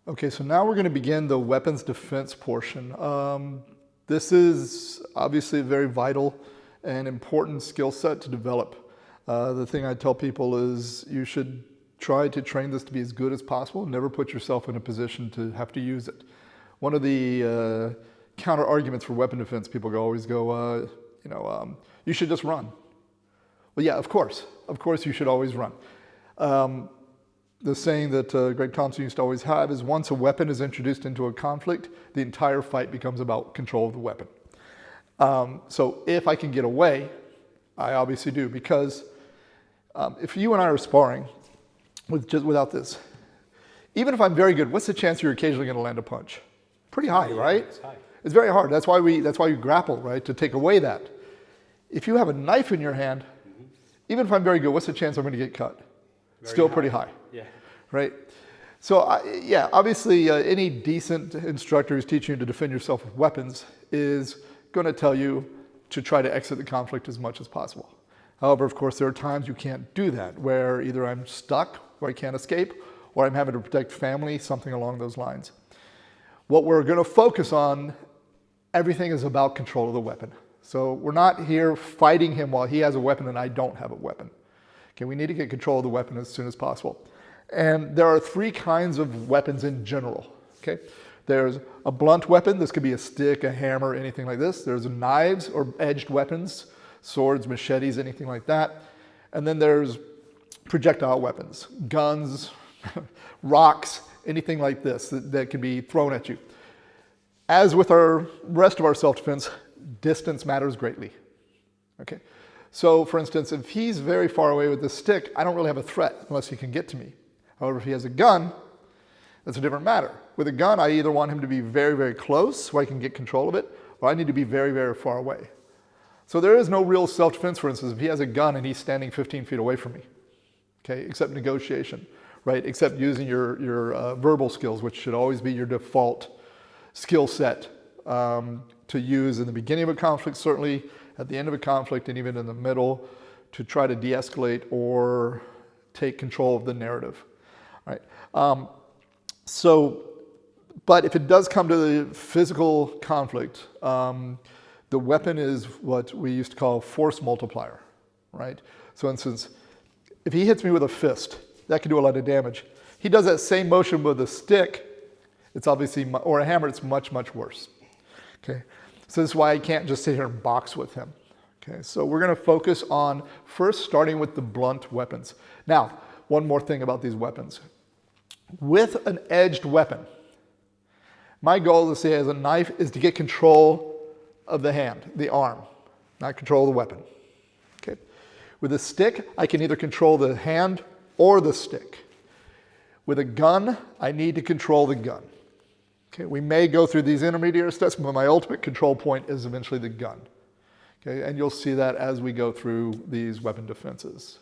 Okay, so now we're going to begin the weapons defense portion. This is obviously a very vital and important skill set to develop. The thing I tell people is you should try to train this to be as good as possible. Never put yourself in a position to have to use it. One of the counter arguments for weapon defense, people always go, you should just run. Well, yeah, of course you should always run. The saying that Greg Thompson used to always have is once a weapon is introduced into a conflict, the entire fight becomes about control of the weapon. So if I can get away, I obviously do, because if you and I are sparring without this, even if I'm very good, what's the chance you're occasionally going to land a punch? Pretty high, right? It's high. It's very hard. That's why you grapple, right? To take away that. If you have a knife in your hand, even if I'm very good, what's the chance I'm going to get cut? Still pretty high. Yeah. Right? So obviously any decent instructor who's teaching you to defend yourself with weapons is going to tell you to try to exit the conflict as much as possible. However, of course, there are times you can't do that, where either I'm stuck, where I can't escape, or I'm having to protect family, something along those lines. What we're going to focus on, everything is about control of the weapon. So we're not here fighting him while he has a weapon and I don't have a weapon. Okay, we need to get control of the weapon as soon as possible. And there are three kinds of weapons in general. Okay, there's a blunt weapon. This could be a stick, a hammer, anything like this. There's knives or edged weapons, swords, machetes, anything like that. And then there's projectile weapons, guns, rocks, anything like this that can be thrown at you. As with our rest of our self-defense, distance matters greatly. Okay. So, for instance, if he's very far away with this stick, I don't really have a threat unless he can get to me. However, if he has a gun, that's a different matter. With a gun, I either want him to be very, very close so I can get control of it, or I need to be very, very far away. So there is no real self-defense, for instance, if he has a gun and he's standing 15 feet away from me, okay, except negotiation, right? Except using your verbal skills, which should always be your default skill set to use in the beginning of a conflict, certainly at the end of a conflict, and even in the middle, to try to de-escalate or take control of the narrative, right? But if it does come to the physical conflict, the weapon is what we used to call force multiplier, right? So, for instance, if he hits me with a fist, that can do a lot of damage. He does that same motion with a stick, it's obviously, or a hammer, it's much, much worse, okay? So this is why I can't just sit here and box with him. Okay, so we're going to focus on first starting with the blunt weapons. Now, one more thing about these weapons. With an edged weapon, my goal, let's say as a knife, is to get control of the hand, the arm, not control of the weapon. Okay. With a stick, I can either control the hand or the stick. With a gun, I need to control the gun. Okay, we may go through these intermediate steps, but my ultimate control point is eventually the gun. Okay, and you'll see that as we go through these weapon defenses.